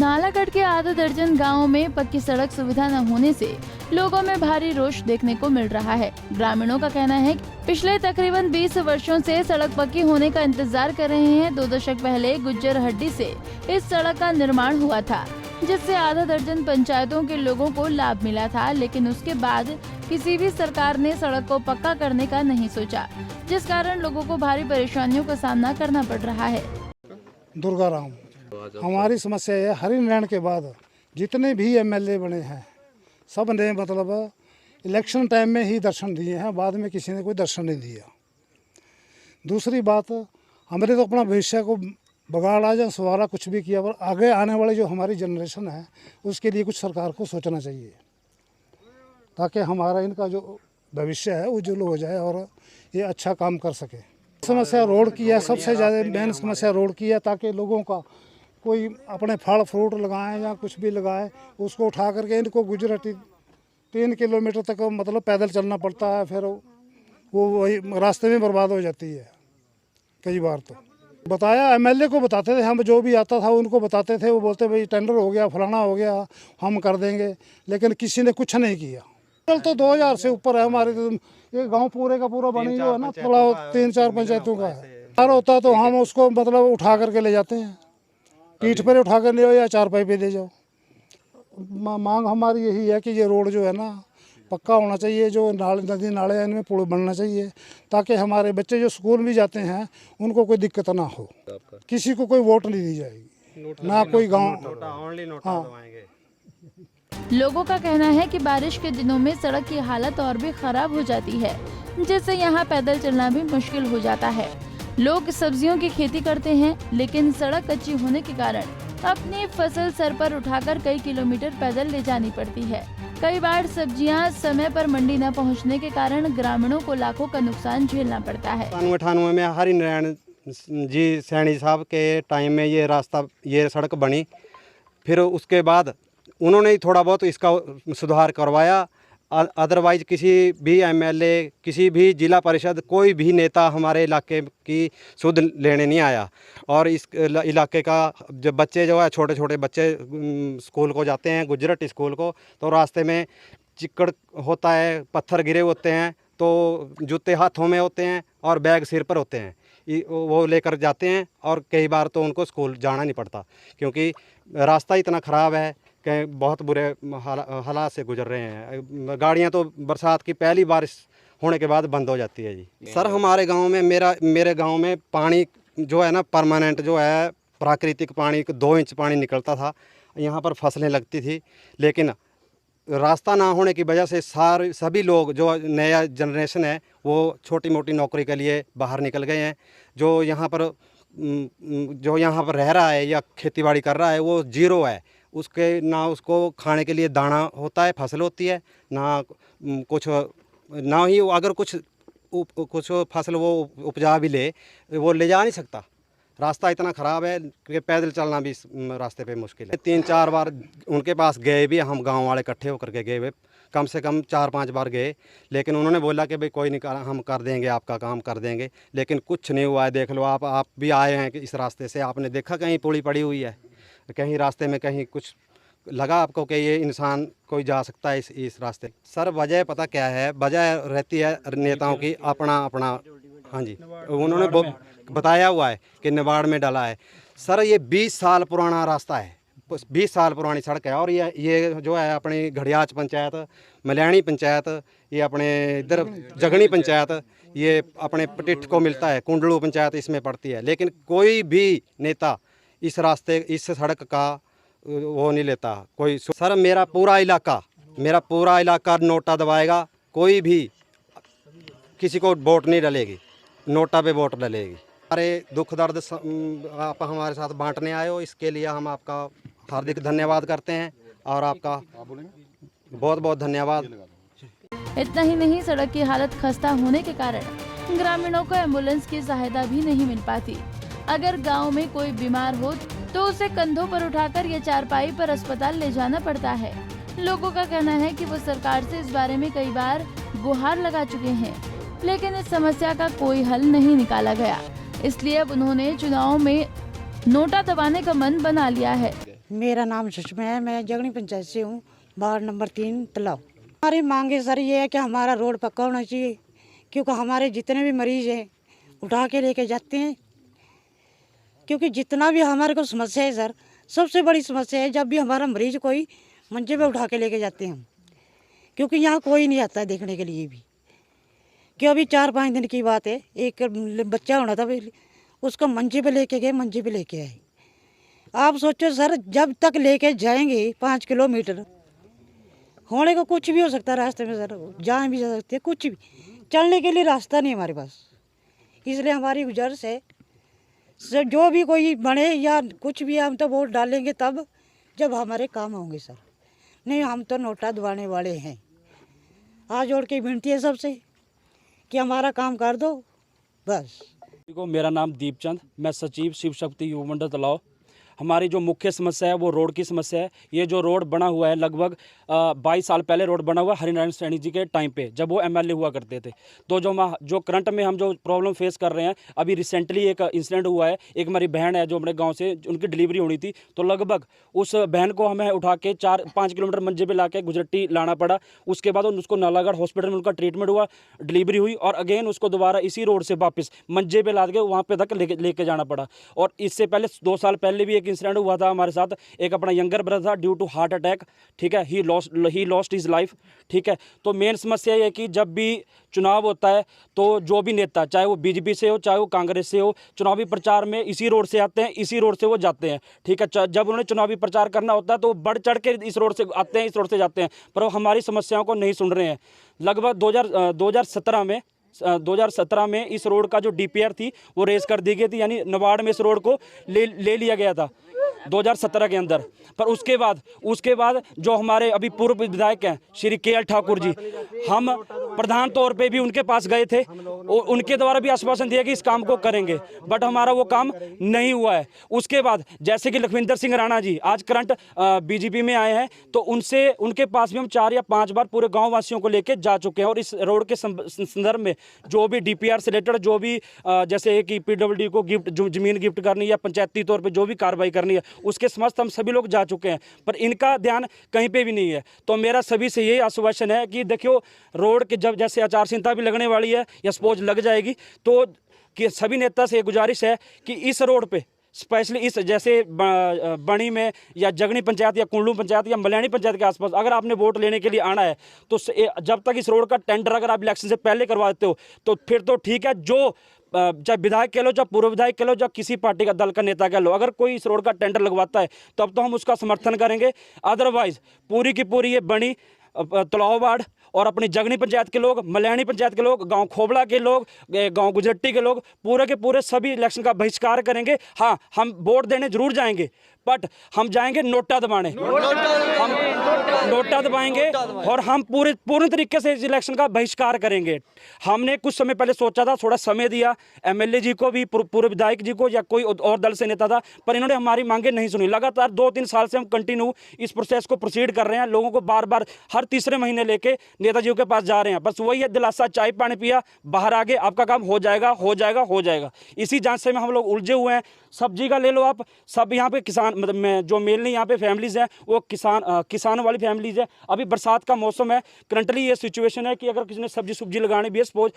नालागढ़ के आधा दर्जन गांवों में पक्की सड़क सुविधा न होने से लोगों में भारी रोष देखने को मिल रहा है। ग्रामीणों का कहना है कि पिछले तकरीबन 20 वर्षों से सड़क पक्की होने का इंतजार कर रहे हैं। 2 दशक पहले गुज्जर हड्डी से इस सड़क का निर्माण हुआ था, जिससे आधा दर्जन पंचायतों के लोगों को लाभ मिला था, लेकिन उसके बाद किसी भी सरकार ने सड़क को पक्का करने का नहीं सोचा, जिस कारण लोगों को भारी परेशानियों का सामना करना पड़ रहा है। दुर्गा राम, हमारी समस्या है हरिनारायण के बाद जितने भी एमएलए बने हैं सब ने मतलब इलेक्शन टाइम में ही दर्शन दिए हैं, बाद में किसी ने कोई दर्शन नहीं दिया। दूसरी बात, हमने तो अपना भविष्य को बगाड़ा या सवारा कुछ भी किया, पर आगे आने वाले जो हमारी जनरेशन है उसके लिए कुछ सरकार को सोचना चाहिए, ताकि हमारा इनका जो भविष्य है उज्जवल हो जाए और ये अच्छा काम कर सके। समस्या रोड की है, सबसे ज़्यादा मेन समस्या रोड की है, ताकि लोगों का कोई अपने फल फ्रूट लगाएं या कुछ भी लगाए, उसको उठा करके इनको गुजराती 3 किलोमीटर तक मतलब पैदल चलना पड़ता है, फिर वो वही रास्ते में बर्बाद हो जाती है। कई बार तो बताया, एमएलए को बताते थे, हम जो भी आता था उनको बताते थे, वो बोलते भाई टेंडर हो गया, फलाना हो गया, हम कर देंगे, लेकिन किसी ने कुछ नहीं किया। कल तो 2000 से ऊपर है हमारे, तो ये गांव पूरे का पूरा बनी जो है ना, थोड़ा 3-4 पंचायतों का है। अगर होता तो हम उसको मतलब उठा करके ले जाते हैं, पीठ पर उठा कर ले जाओ या चारपाई पे ले जाओ। मांग हमारी यही है कि ये रोड जो है ना पक्का होना चाहिए, जो नदी नाले हैं इनमें पुल बनना चाहिए, ताकि हमारे बच्चे जो स्कूल भी जाते हैं उनको कोई दिक्कत ना हो। किसी को कोई वोट नहीं दी जाएगी, ना कोई गाँव। हाँ, लोगों का कहना है कि बारिश के दिनों में सड़क की हालत और भी खराब हो जाती है, जिससे यहाँ पैदल चलना भी मुश्किल हो जाता है। लोग सब्जियों की खेती करते हैं, लेकिन सड़क कच्ची होने के कारण अपनी फसल सर पर उठाकर कई किलोमीटर पैदल ले जानी पड़ती है। कई बार सब्जियां समय पर मंडी न पहुंचने के कारण ग्रामीणों को लाखों का नुकसान झेलना पड़ता है। 98 में हरिनारायण जी सैनी साहब के टाइम में ये सड़क बनी, फिर उसके बाद उन्होंने ही थोड़ा बहुत इसका सुधार करवाया। अदरवाइज किसी भी एमएलए, किसी भी जिला परिषद, कोई भी नेता हमारे इलाके की सुध लेने नहीं आया। और इस इलाके का जो बच्चे जो है, छोटे छोटे बच्चे स्कूल को जाते हैं, गुजरट स्कूल को, तो रास्ते में चिक्कड़ होता है, पत्थर गिरे होते हैं, तो जूते हाथों में होते हैं और बैग सिर पर होते हैं, वो लेकर जाते हैं, और कई बार तो उनको स्कूल जाना नहीं पड़ता, क्योंकि रास्ता इतना ख़राब है कि बहुत बुरे हालात से गुजर रहे हैं। गाड़ियां तो बरसात की पहली बारिश होने के बाद बंद हो जाती है जी। सर, हमारे गांव में मेरे गांव में पानी जो है ना परमानेंट जो है, प्राकृतिक पानी 2 इंच पानी निकलता था, यहाँ पर फसलें लगती थी, लेकिन रास्ता ना होने की वजह से सभी लोग, जो नया जनरेशन है, वो छोटी मोटी नौकरी के लिए बाहर निकल गए हैं। जो यहाँ पर रह रहा है या खेतीबाड़ी कर रहा है वो जीरो है, उसके ना उसको खाने के लिए दाना होता है, फसल होती है, ना ही अगर कुछ फसल वो उपजा भी वो ले जा नहीं सकता। रास्ता इतना ख़राब है कि पैदल चलना भी रास्ते पे मुश्किल है। 3-4 बार उनके पास गए भी, हम गांव वाले इकट्ठे होकर के गए हुए, कम से कम 4-5 बार गए, लेकिन उन्होंने बोला कि भाई कोई नहीं, हम कर देंगे, आपका काम कर देंगे, लेकिन कुछ नहीं हुआ है। देख लो, आप भी आए हैं कि इस रास्ते से, आपने देखा कहीं पुली पड़ी हुई है, कहीं रास्ते में कहीं कुछ लगा आपको कि ये इंसान कोई जा सकता है इस रास्ते? सर, वजह पता क्या है? वजह रहती है नेताओं की अपना। हाँ जी, उन्होंने बताया हुआ है कि निबाड़ में डाला है। सर, ये 20 साल पुराना रास्ता है, 20 साल पुरानी सड़क है, और ये जो है अपनी घड़ियाच पंचायत, मलयाणी पंचायत, ये अपने इधर जगनी पंचायत, ये अपने पटिठ को मिलता है, कुंडलू पंचायत इसमें पड़ती है, लेकिन कोई भी नेता इस सड़क का वो नहीं लेता कोई। सर, मेरा पूरा इलाका नोटा दबाएगा, कोई भी किसी को वोट नहीं डलेगी, नोटा पे वोट डलेगी। अरे दुख दर्द आप हमारे साथ बांटने आए हो, इसके लिए हम आपका हार्दिक धन्यवाद करते हैं, और आपका बहुत बहुत धन्यवाद। इतना ही नहीं, सड़क की हालत खस्ता होने के कारण ग्रामीणों को एम्बुलेंस की सहायता भी नहीं मिल पाती। अगर गांव में कोई बीमार हो तो उसे कंधों पर उठाकर या चारपाई पर अस्पताल ले जाना पड़ता है। लोगों का कहना है कि वो सरकार से इस बारे में कई बार गुहार लगा चुके हैं, लेकिन इस समस्या का कोई हल नहीं निकाला गया। इसलिए अब उन्होंने चुनाव में नोटा दबाने का मन बना लिया है। मेरा नाम सुषमा है, मैं जगनी पंचायत से हूँ, वार्ड नंबर 3 तलाव। हमारी मांगे सर ये है कि हमारा रोड पक्का होना चाहिए, क्योंकि हमारे जितने भी मरीज हैं उठा के लेके जाते हैं। क्योंकि जितना भी हमारे को समस्या है सर, सबसे बड़ी समस्या है जब भी हमारा मरीज कोई मंजे पे उठा के लेके जाते हैं हम, क्योंकि यहाँ कोई नहीं आता है देखने के लिए भी। कि अभी 4-5 दिन की बात है, एक बच्चा होना था, उसको मंजे पे लेके गए, मंजे पे लेके आए। आप सोचो सर, जब तक लेके जाएंगे 5 किलोमीटर, होने को कुछ भी हो सकता है रास्ते में सर, जहाँ भी जा सकते हैं, कुछ भी चलने के लिए रास्ता नहीं हमारे पास। इसलिए हमारी गुजारिश है सर, जो भी कोई बने या कुछ भी, हम तो वोट डालेंगे तब जब हमारे काम होंगे सर, नहीं हम तो नोटा दबाने वाले हैं। हाथ जोड़ के विनती है सबसे कि हमारा काम कर दो बस। मेरा नाम दीपचंद, मैं सचिव शिव शक्ति युवा मंडल तलाव। हमारी जो मुख्य समस्या है वो रोड की समस्या है। ये जो रोड बना हुआ है लगभग 22 साल पहले रोड बना हुआ है हरिनारायण सैनी जी के टाइम पे, जब वो एमएलए हुआ करते थे। तो जो करंट में हम जो प्रॉब्लम फेस कर रहे हैं, अभी रिसेंटली एक इंसिडेंट हुआ है। एक हमारी बहन है जो अपने गांव से, उनकी डिलीवरी होनी थी, तो लगभग उस बहन को हमें उठा के 4-5 किलोमीटर मंजे पे ला के गुजरट्टी लाना पड़ा। उसके बाद उसको नालागढ़ हॉस्पिटल में उनका ट्रीटमेंट हुआ, डिलीवरी हुई, और अगेन उसको दोबारा इसी रोड से वापस मंजे पे ला के वहाँ पे तक लेके जाना पड़ा। और इससे पहले 2 साल पहले भी एक इंसिडेंट हुआ था हमारे साथ। एक अपना यंगर ब्रदर था, ड्यू टू हार्ट अटैक, ठीक है, ही लॉस्ट हिज लाइफ, ठीक है। तो मेन समस्या ये है कि जब भी चुनाव होता है तो जो भी नेता, चाहे वो बीजेपी से हो चाहे वो कांग्रेस से हो, चुनावी प्रचार में इसी रोड से आते हैं, इसी रोड से वो जाते हैं, ठीक है। जब उन्होंने चुनावी प्रचार करना होता है तो बढ़ चढ़ के इस रोड से आते हैं, इस रोड से जाते हैं, पर वो हमारी समस्याओं को नहीं सुन रहे हैं। लगभग 2017 में इस रोड का जो डीपीआर थी वो रेस कर दी गई थी, यानी नबार्ड में इस रोड को ले लिया गया था 2017 के अंदर। पर उसके बाद जो हमारे अभी पूर्व विधायक हैं श्री KL ठाकुर जी, हम प्रधान तौर पे भी उनके पास गए थे, उनके द्वारा भी आश्वासन दिया कि इस काम को करेंगे, बट हमारा वो काम नहीं हुआ है। उसके बाद जैसे कि लखविंदर सिंह राणा जी आज करंट बीजेपी में आए हैं, तो उनके पास भी हम 4 या 5 बार पूरे गाँव वासियों को लेकर जा चुके हैं। और इस रोड के संदर्भ में जो भी DPR से रिलेटेड, जो भी जैसे कि PWD को जमीन गिफ्ट करनी या पंचायती तौर पर जो भी कार्रवाई करनी है, उसके समस्त हम सभी लोग जा चुके हैं, पर इनका ध्यान कहीं पे भी नहीं है। तो मेरा सभी से यही आश्वासन है कि देखियो, रोड के जब जैसे आचार संहिता भी लगने वाली है या सपोज लग जाएगी, तो कि सभी नेता से गुजारिश है कि इस रोड पे स्पेशली इस जैसे बणी में या जगनी पंचायत या कुंडलू पंचायत या मलयानी पंचायत के आसपास अगर आपने वोट लेने के लिए आना है, तो जब तक इस रोड का टेंडर अगर आप इलेक्शन से पहले करवा देते हो तो फिर तो ठीक है। जो चाहे विधायक कह लो, चाहे पूर्व विधायक कह लो, चाहे किसी पार्टी का दल का नेता कह लो, अगर कोई इस रोड का टेंडर लगवाता है तब तो हम उसका समर्थन करेंगे। अदरवाइज पूरी की पूरी ये बणी, तलाव वार्ड और अपनी जगनी पंचायत के लोग, मलयानी पंचायत के लोग, गांव खोबड़ा के लोग, गांव गुजरट्टी के लोग, पूरे के पूरे सभी इलेक्शन का बहिष्कार करेंगे। हाँ, हम वोट देने जरूर जाएंगे, बट हम जाएंगे नोटा दबाने, हम नोटा दबाएंगे और हम पूरे तरीके से इस इलेक्शन का बहिष्कार करेंगे। हमने कुछ समय पहले सोचा था, थोड़ा समय दिया MLA जी को भी, पूर्व विधायक जी को, या कोई और दल से नेता था, पर इन्होंने हमारी मांगे नहीं सुनी। लगातार 2-3 साल से हम कंटिन्यू इस प्रोसेस को प्रोसीड कर रहे हैं, लोगों को बार बार हर तीसरे महीने लेके नेताजी के पास जा रहे हैं। बस वही है दिलासा, चाय पानी पिया, बाहर आगे आपका काम हो जाएगा, हो जाएगा, हो जाएगा। इसी जांच में हम लोग उलझे हुए हैं। सब्जी का ले लो आप, सब यहाँ पे किसान, मतलब मैं जो मेनली यहाँ पे फैमिलीज हैं वो किसान वाली फैमिलीज है। अभी बरसात का मौसम है, करंटली ये सिचुएशन है कि अगर किसी ने सब्जी लगानी भी है, सपोज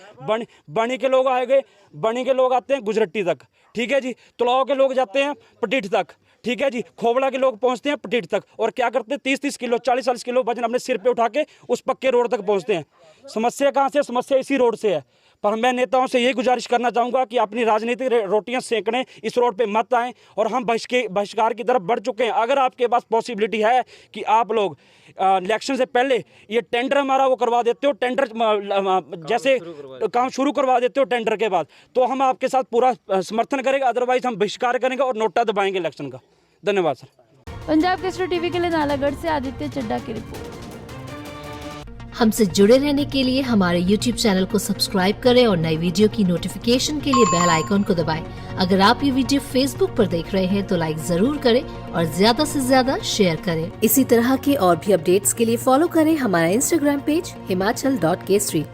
बणी के लोग आएंगे, बणी के लोग आते हैं गुजरट्टी तक, ठीक है जी, तलाव के लोग जाते हैं पटीठ तक, ठीक है जी, खोबड़ा के लोग पहुंचते हैं पटीठ तक, और क्या करते हैं 30-30 किलो 40-40 किलो वजन अपने सिर पे उठा के उस पक्के रोड तक पहुंचते हैं। समस्या कहाँ से? समस्या इसी रोड से है। पर मैं नेताओं से यही गुजारिश करना चाहूँगा कि अपनी राजनीतिक रोटियां सेकने इस रोड पे मत आएँ, और हम बहिष्कार की तरफ बढ़ चुके हैं। अगर आपके पास पॉसिबिलिटी है कि आप लोग इलेक्शन से पहले ये टेंडर हमारा वो करवा देते हो, टेंडर जैसे काम शुरू करवा देते हो टेंडर के बाद, तो हम आपके साथ पूरा समर्थन करेंगे, अदरवाइज हम बहिष्कार करेंगे और नोटा दबाएंगे इलेक्शन का। धन्यवाद सर। पंजाब केसरी टीवी के लिए नालागढ़ से आदित्य चड्डा की रिपोर्ट। हमसे जुड़े रहने के लिए हमारे YouTube चैनल को सब्सक्राइब करें और नई वीडियो की नोटिफिकेशन के लिए बेल आइकॉन को दबाएं। अगर आप ये वीडियो Facebook पर देख रहे हैं तो लाइक जरूर करें और ज्यादा से ज्यादा शेयर करें। इसी तरह के और भी अपडेट्स के लिए फॉलो करें हमारा Instagram पेज himachal.kesri।